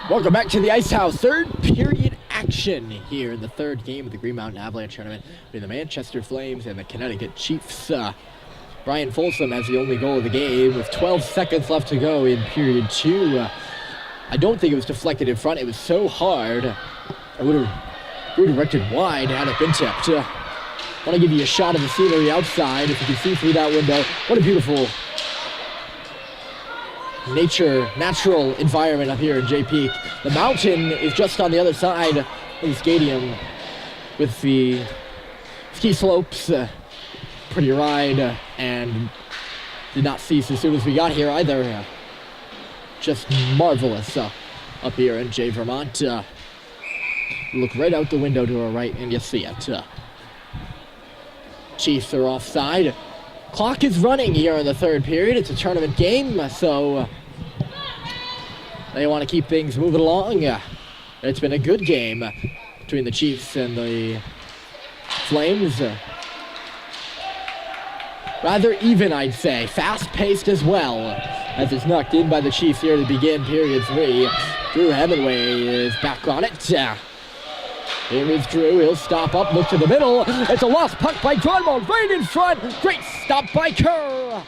Welcome back to the Ice House. Third period action here in the third game of the Green Mountain Avalanche tournament between the Manchester Flames and the Connecticut Chiefs. Brian Folsom has the only goal of the game with 12 seconds left to go in period two. I don't think it was deflected in front. It was so hard. I would have redirected wide had it been tipped. Want to give you a shot of the scenery outside. If you can see through that window, what a beautiful natural environment up here in Jay Peak. The mountain is just on the other side of the stadium with the ski slopes. Pretty ride and did not cease as soon as we got here either. Just marvelous up here in Jay, Vermont. Look right out the window to our right and you see it. Chiefs are offside. Clock is running here in the third period. It's a tournament game, so they want to keep things moving along. It's been a good game between the Chiefs and the Flames. Rather even, I'd say. Fast-paced as well, as it's knocked in by the Chiefs here to begin period three. Drew Hemingway is back on it. Here is Drew, he'll stop up, look to the middle. It's a lost puck by Grunwald, right in front. Great stop by Kerr.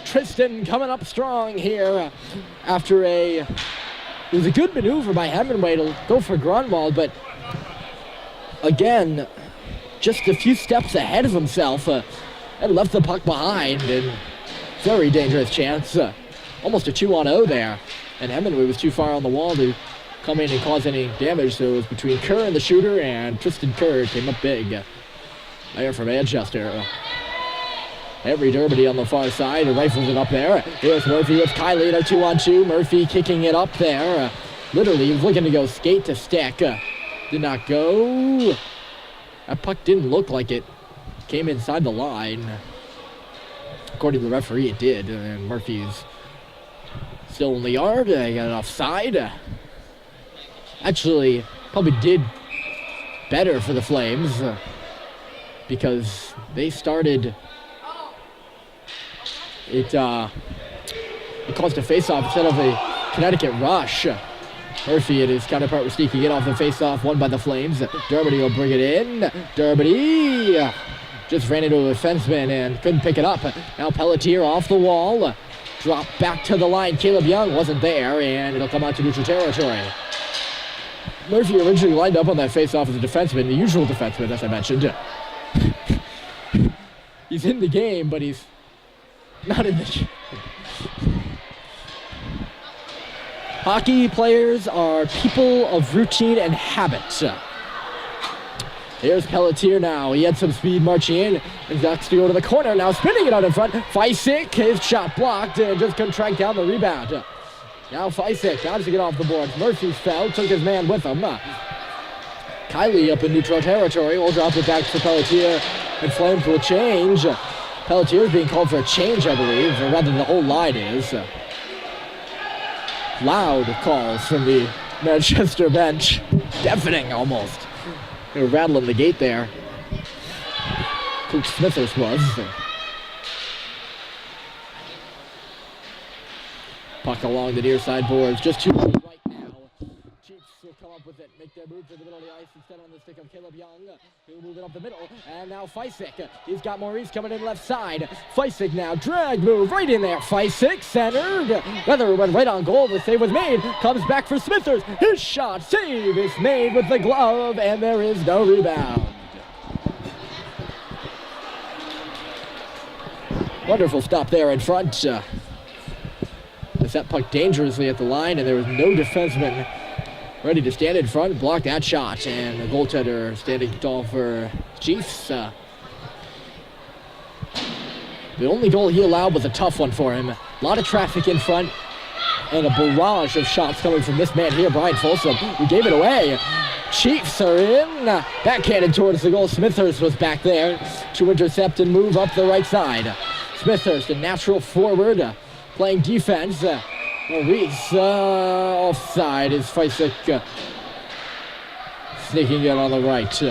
Tristan coming up strong here after it was a good maneuver by Hemingway to go for Grunwald, but again, just a few steps ahead of himself and left the puck behind. And very dangerous chance. Almost a 2-on-0 there. And Hemingway was too far on the wall to come in and cause any damage, so it was between Kerr and the shooter, and Tristan Kerr came up big there for Manchester. Every Dermody on the far side, rifles it up there. Here's Murphy with Kylie in a 2-on-2. Murphy kicking it up there. Literally, he was looking to go skate to stick. Did not go. That puck didn't look like it came inside the line. According to the referee, it did, and Murphy's still in the yard. Got it offside. Actually, probably did better for the Flames because they started. It caused a face-off instead of a Connecticut rush. Murphy and his counterpart were sneaking in off the face-off, won by the Flames. Dermody will bring it in. Dermody just ran into a defenseman and couldn't pick it up. Now Pelletier off the wall. Drop back to the line. Caleb Young wasn't there, and it'll come out to neutral territory. Murphy originally lined up on that face-off as a defenseman, the usual defenseman, as I mentioned. He's in the game, but he's not in the game. Hockey players are people of routine and habit. Here's Pelletier now. He had some speed marching in. And Ducks to go to the corner. Now spinning it out in front. Feisick, his shot blocked and just couldn't track down the rebound. Now Feisick got to get off the board. Murphy fell, took his man with him. Kylie up in neutral territory. We'll drop it back to Pelletier. And Flames will change. Pelletier is being called for a change, I believe. Or rather, the whole line is. Loud calls from the Manchester bench. Deafening almost. They were rattling the gate there. Coach Smithers was. Puck along the near side boards. Just too late right now. Chiefs will come up with it. Make their move to the middle of the ice instead on the stick of Caleb Young. He'll move it up the middle. And now Feisick. He's got Maurice coming in left side. Feisick now. Drag move right in there. Feisick centered. Weather went right on goal. The save was made. Comes back for Smithers. His shot. Save is made with the glove. And there is no rebound. Wonderful stop there in front. That puck dangerously at the line, and there was no defenseman ready to stand in front and block that shot. And the goaltender standing tall for Chiefs. The only goal he allowed was a tough one for him. A lot of traffic in front, and a barrage of shots coming from this man here, Brian Folsom, who gave it away. Chiefs are in. Backhanded towards the goal. Smithers was back there to intercept and move up the right side. Smithers, the natural forward, playing defense. Maurice offside is Feisick sneaking in on the right.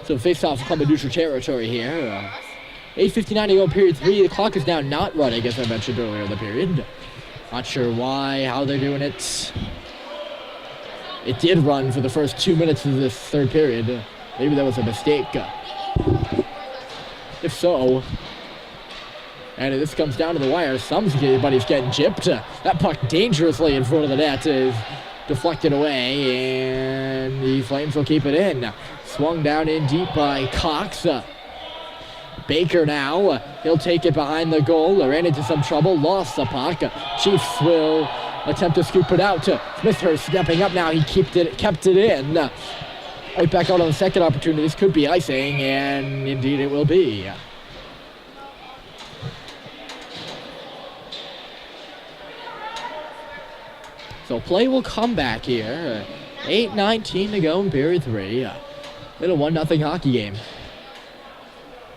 So face-off will come in neutral territory here. 8:59 to go in period 3. The clock is now not running, as I mentioned earlier in the period. Not sure why, how they're doing it. It did run for the first 2 minutes of this third period. Maybe that was a mistake. If so, and this comes down to the wire, somebody's getting gypped. That puck dangerously in front of the net is deflected away, and the Flames will keep it in. Swung down in deep by Cox. Baker now, he'll take it behind the goal, ran into some trouble, lost the puck. Chiefs will attempt to scoop it out. Smithhurst stepping up now, he kept it in. Right back out on the second opportunity, this could be icing, and indeed it will be. So play will come back here. 8:19 to go in period 3. Little 1-0 hockey game.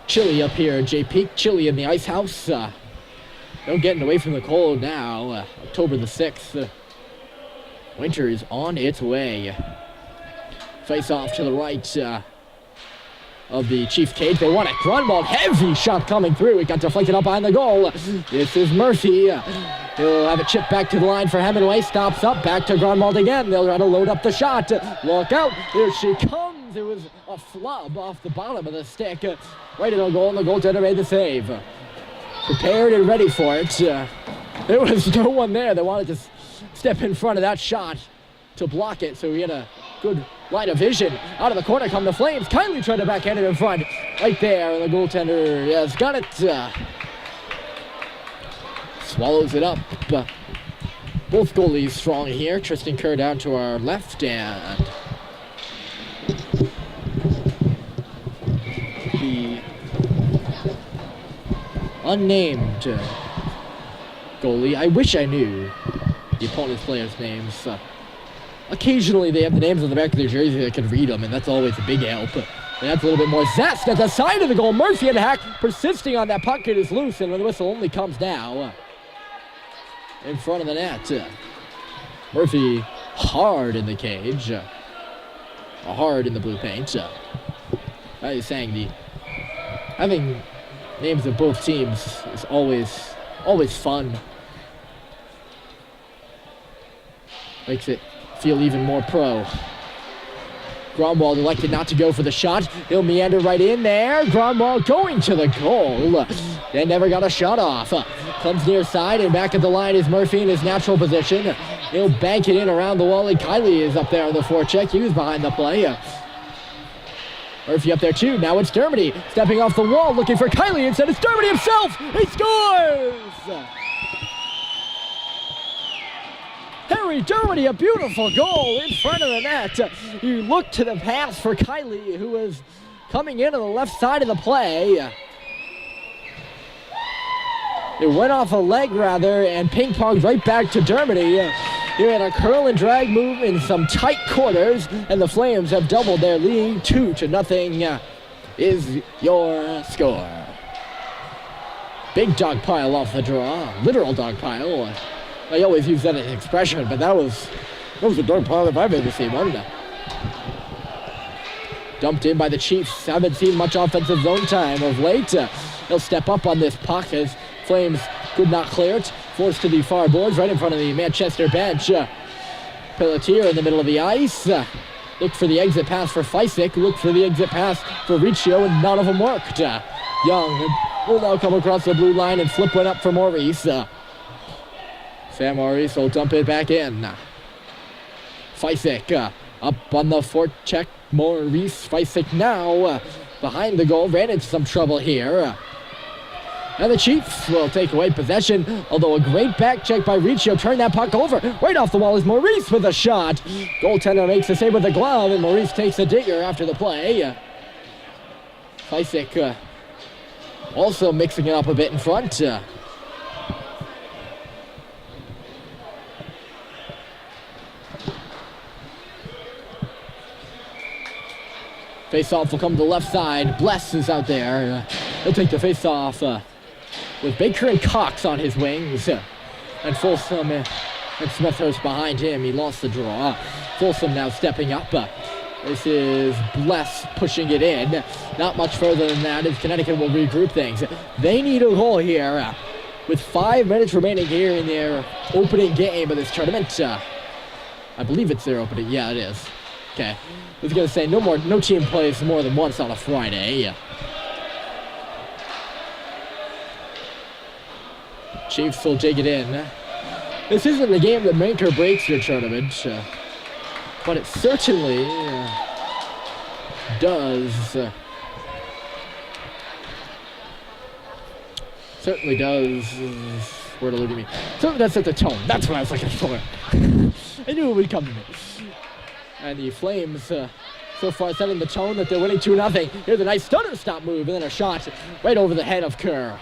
Chilly up here, Jay Peak. Chilly in the ice house. No getting away from the cold now. October the 6th. Winter is on its way. Face off to the right of the Chiefs cage. They want it. Grunwald, heavy shot coming through. It got deflected up behind the goal. This is Murphy. He'll have it chipped back to the line for Hemingway. Stops up, back to Grunwald again. They'll try to load up the shot. Look out. Here she comes. It was a flub off the bottom of the stick. Right in the goal, and the goaltender made the save. Prepared and ready for it. There was no one there that wanted to step in front of that shot to block it, so he had a good line of vision. Out of the corner come the Flames. Kylie tried to backhand it in front. Right there, and the goaltender has got it. Swallows it up. Both goalies strong here. Tristan Kerr down to our left, and the unnamed goalie. I wish I knew the opponent's players' names. Occasionally they have the names on the back of their jersey. I can read them, and that's always a big help. And that's a little bit more zest at the side of the goal. Murphy and Hack persisting on that puck. It is loose, and the whistle only comes now in front of the net. Murphy hard in the cage. Hard in the blue paint. I was saying having names of both teams is always fun. Makes it feel even more pro. Grunwald elected not to go for the shot. He'll meander right in there. Grunwald going to the goal. They never got a shot off. Comes near side, and back at the line is Murphy in his natural position. He'll bank it in around the wall, and Kylie is up there on the forecheck. He was behind the play. Murphy up there too. Now it's Dermody stepping off the wall looking for Kylie. Instead it's Dermody himself. He scores! Harry Dermody, a beautiful goal in front of the net. You look to the pass for Kylie, who was coming in on the left side of the play. It went off a leg rather, and ping-ponged right back to Dermody. Here in a curl and drag move in some tight quarters, and the Flames have doubled their lead. 2-0 is your score. Big dog pile off the draw, literal dog pile. I always use that as an expression, but that was a dog pile if I've ever seen one. Dumped in by the Chiefs. Haven't seen much offensive zone time of late. He'll step up on this puck as Flames could not clear it. Forced to the far boards right in front of the Manchester bench. Pelletier in the middle of the ice. Looked for the exit pass for Fysick. Looked for the exit pass for Riccio, and none of them worked. Young will now come across the blue line and flip one up for Maurice. Sam Maurice will dump it back in. Fysick up on the forecheck. Maurice Fysick now behind the goal. Ran into some trouble here. And the Chiefs will take away possession, although a great back check by Riccio turned that puck over. Right off the wall is Maurice with a shot. Goaltender makes the save with the glove, and Maurice takes a digger after the play. Fysick also mixing it up a bit in front. Face-off will come to the left side. Bless is out there. He'll take the face-off with Baker and Cox on his wings. And Folsom and Smithhurst behind him. He lost the draw. Folsom now stepping up. This is Bless pushing it in. Not much further than that as Connecticut will regroup things. They need a goal here with 5 minutes remaining here in their opening game of this tournament. I believe it's their opening. Yeah, it is. Okay. I was going to say no team plays more than once on a Friday. Chiefs will take it in. This isn't the game that make or breaks your tournament, but it certainly does. Certainly does. Where to look at me? Certainly does set the tone. That's what I was looking for. I knew it would come to me. And the Flames so far setting the tone that they're winning 2-0. Here's a nice stutter stop move and then a shot right over the head of Kerr.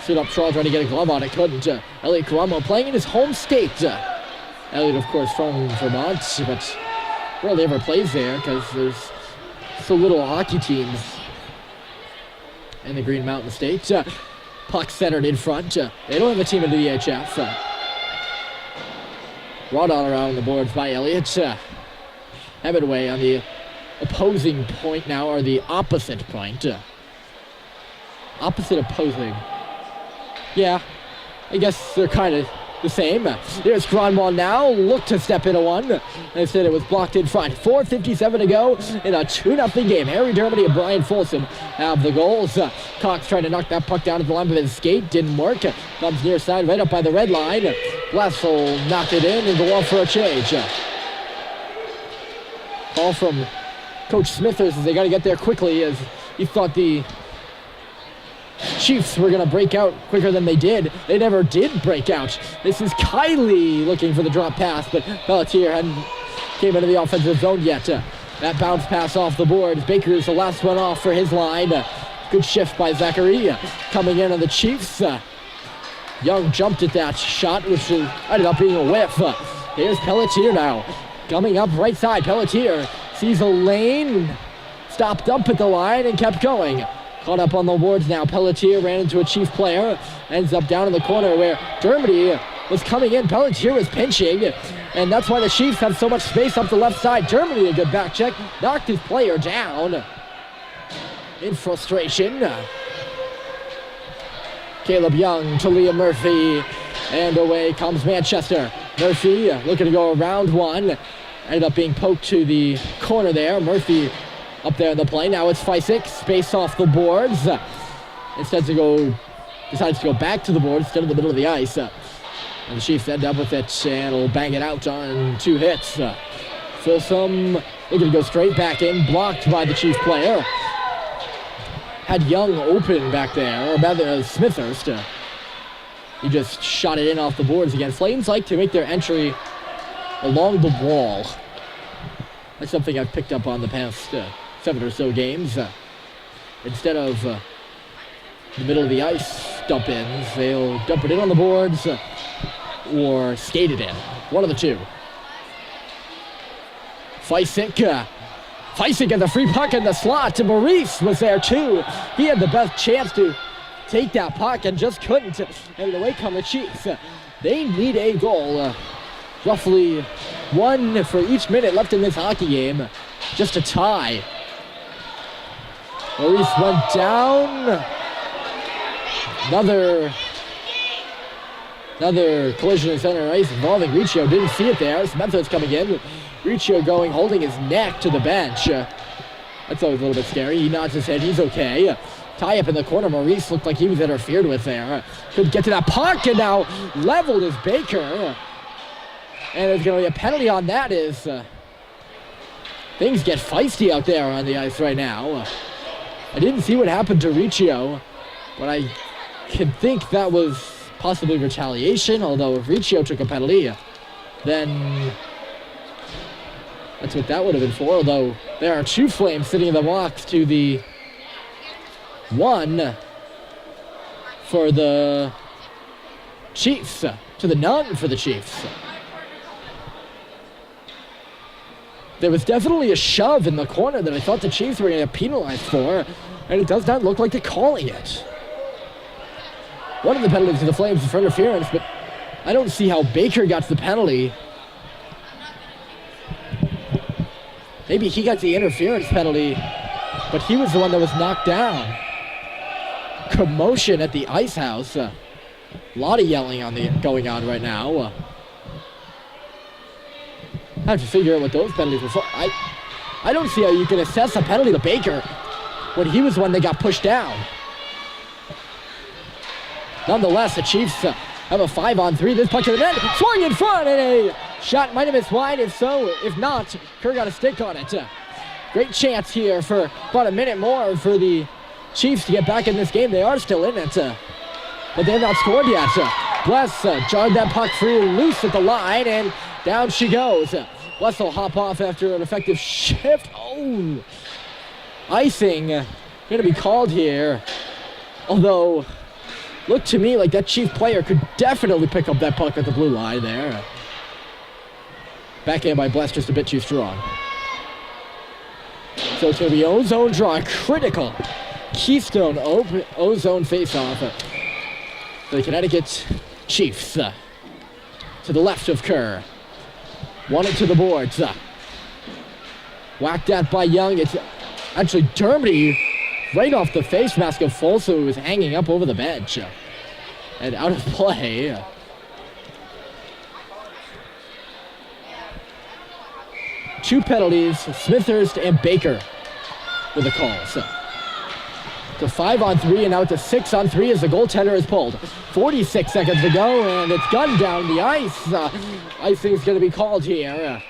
Stood up Charles trying to get a glove on it, couldn't. Elliot Caramo playing in his home state. Elliot, of course, from Vermont, but rarely ever plays there because there's so little hockey teams in the Green Mountain State. Puck centered in front. They don't have a team in the EHF. Brought on around the boards by Elliott. Hemingway on the opposing point now, or the opposite point. Opposite opposing. Yeah, I guess they're kind of the same. Here's Cronwall now, look to step into one. Instead it was blocked in front. 4:57 to go in a 2-0 game. Harry Dermody and Brian Folsom have the goals. Cox trying to knock that puck down to the line with his skate, didn't work. Comes near side, right up by the red line. Blessel knocked it in and go off for a change. Call from Coach Smithers as they got to get there quickly as he thought the Chiefs were going to break out quicker than they did. They never did break out. This is Kiley looking for the drop pass, but Pelletier hadn't came into the offensive zone yet. That bounce pass off the board. Baker is the last one off for his line. Good shift by Zachary coming in on the Chiefs. Young jumped at that shot, which ended up being a whiff. Here's Pelletier now. Coming up right side. Pelletier sees a lane, stopped up at the line and kept going. Caught up on the boards now. Pelletier ran into a Chief player. Ends up down in the corner where Dermody was coming in. Pelletier was pinching. And that's why the Chiefs have so much space up the left side. Dermody, a good back check. Knocked his player down. In frustration. Caleb Young to Liam Murphy. And away comes Manchester. Murphy looking to go around one. Ended up being poked to the corner there. Murphy up there in the play. Now it's Fysick, space off the boards. Decides to go back to the board instead of the middle of the ice. And the Chiefs end up with it and will bang it out on 2 hits. Folsom looking to go straight back in, blocked by the Chief player. Had Young open back there, or rather Smithhurst. He just shot it in off the boards again. Flames like to make their entry along the wall. That's something I've picked up on the past 7 or so games. Instead of the middle of the ice dump-ins, they'll dump it in on the boards or skate it in. One of the two. Fysick at the free puck in the slot. Maurice was there too. He had the best chance to take that puck and just couldn't. And away come the Chiefs. They need a goal. Roughly 1 for each minute left in this hockey game. Just a tie. Maurice went down. Another collision in center ice involving Riccio. Didn't see it there. Smithers coming in. Riccio holding his neck to the bench. That's always a little bit scary. He nods his head. He's okay. Tie up in the corner. Maurice looked like he was interfered with there. Couldn't get to that puck and now leveled is Baker. And there's going to be a penalty on that as things get feisty out there on the ice right now. I didn't see what happened to Riccio, but I could think that was possibly retaliation, although if Riccio took a penalty, then that's what that would have been for, although there are 2 Flames sitting in the box to the 1 for the Chiefs, to the none for the Chiefs. There was definitely a shove in the corner that I thought the Chiefs were going to get penalized for, and it does not look like they're calling it. One of the penalties to the Flames is for interference, but I don't see how Baker got the penalty. Maybe he got the interference penalty, but he was the one that was knocked down. Commotion at the ice house. A lot of yelling going on right now. I have to figure out what those penalties were for. I don't see how you can assess a penalty to Baker when he was the one that got pushed down. Nonetheless, the Chiefs have a 5-on-3. This puck to the net, swung in front, and a shot might have been wide. If so, if not, Kerr got a stick on it. Great chance here for about a minute more for the Chiefs to get back in this game. They are still in it, but they have not scored yet. Bless jogged that puck free loose at the line, and down she goes. Bless will hop off after an effective shift. Oh, icing going to be called here. Although, looked to me like that Chief player could definitely pick up that puck at the blue line there. Backhand by Bless, just a bit too strong. So it's going to be O-zone draw, critical Keystone O-zone face-off. The Connecticut Chiefs to the left of Kerr. Won it to the boards. Whacked at by Young. It's actually Dermody right off the face mask of Folso, who was hanging up over the bench. And out of play. Two penalties, Smithhurst and Baker with the calls. To 5-on-3, and now it's a 6-on-3 as the goaltender is pulled. 46 seconds to go, and it's gunned down the ice. Icing's going to be called here.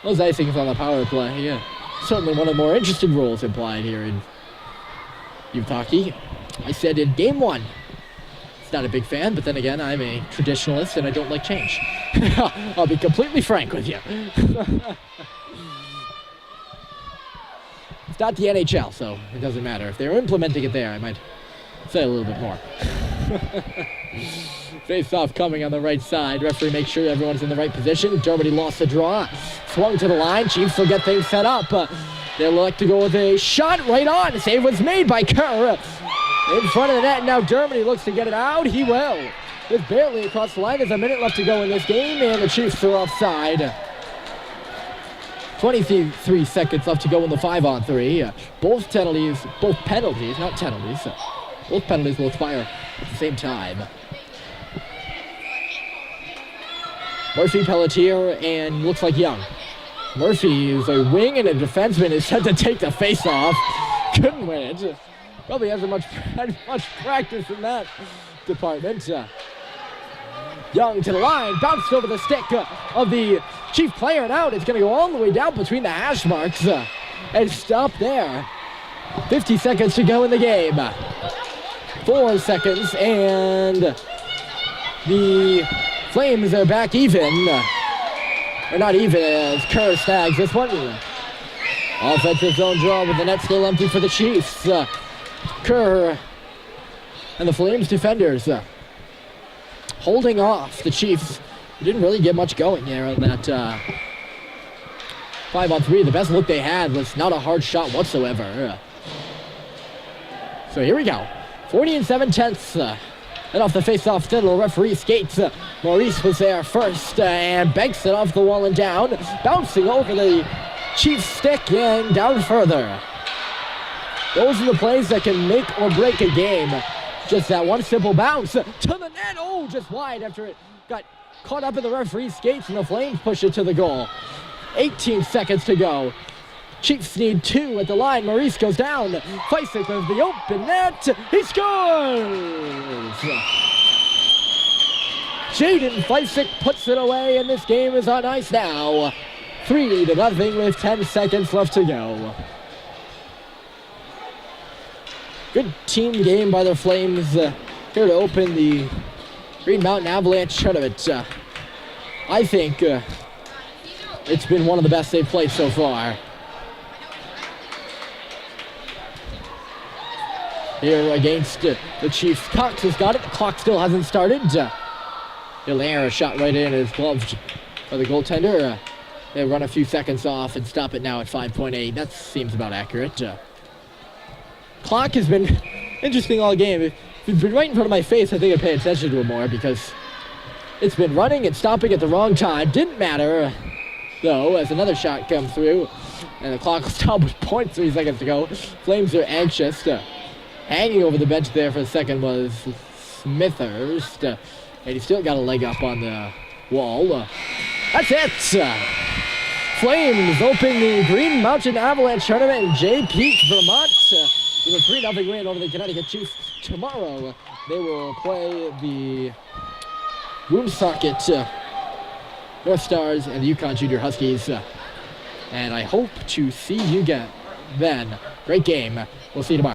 Those icings on the power play, yeah. Certainly one of the more interesting rules implied here in youth hockey. I said in game one, it's not a big fan, but then again, I'm a traditionalist and I don't like change. I'll be completely frank with you. It's not the NHL, so it doesn't matter. If they were implementing it there, I might say a little bit more. Face-off coming on the right side. Referee makes sure everyone's in the right position. Dermody lost the draw. Swung to the line. Chiefs will get things set up. They'll elect to go with a shot right on. The save was made by Kerr. In front of the net. Now Dermody looks to get it out. He will. Just barely across the line. There's a minute left to go in this game, and the Chiefs are offside. 23 seconds left to go in the 5-on-3. Both penalties, both penalties will expire at the same time. Murphy, Pelletier, and looks like Young. Murphy is a wing and a defenseman, is set to take the face-off. Couldn't win it. Probably hasn't had much practice in that department. Young to the line, bounced over the stick of the Chief player, and out. It's going to go all the way down between the hash marks and stop there. 50 seconds to go in the game. 4 seconds, and the Flames are back even. Or not even, as Kerr snags this one. Offensive zone draw with the net still empty for the Chiefs. Kerr and the Flames defenders holding off the Chiefs. Didn't really get much going there on that 5-on-3. The best look they had was not a hard shot whatsoever. So here we go. 40 7/10. And off the face-off little referee skates. Maurice was there first and banks it off the wall and down. Bouncing over the Chiefs stick and down further. Those are the plays that can make or break a game. Just that one simple bounce to the net. Oh, just wide after it got caught up in the referee's skates, and the Flames push it to the goal. 18 seconds to go. Chiefs need 2 at the line. Maurice goes down. Feisik with the open net. He scores! Jaden Feisik puts it away, and this game is on ice now. 3-0 with 10 seconds left to go. Good team game by the Flames here to open the Green Mountain Avalanche tournament. I think it's been one of the best they've played so far. Here against the Chiefs. Cox has got it. The clock still hasn't started. Hilaire shot right in. Is gloved by the goaltender. They run a few seconds off and stop it now at 5.8. That seems about accurate. Clock has been interesting all game. If it's been right in front of my face, I think I'd pay attention to it more, because it's been running and stopping at the wrong time. Didn't matter. though, as another shot comes through. And the clock will stop with 0.3 seconds to go. Flames are anxious. Hanging over the bench there for a second was Smithhurst. And he's still got a leg up on the wall. That's it! Flames open the Green Mountain Avalanche tournament in Jay Peak, Vermont. With a 3-0 win over the Connecticut Chiefs. Tomorrow, they will play the Woonsocket North Stars and the Yukon Junior Huskies. And I hope to see you again then. Great game. We'll see you tomorrow.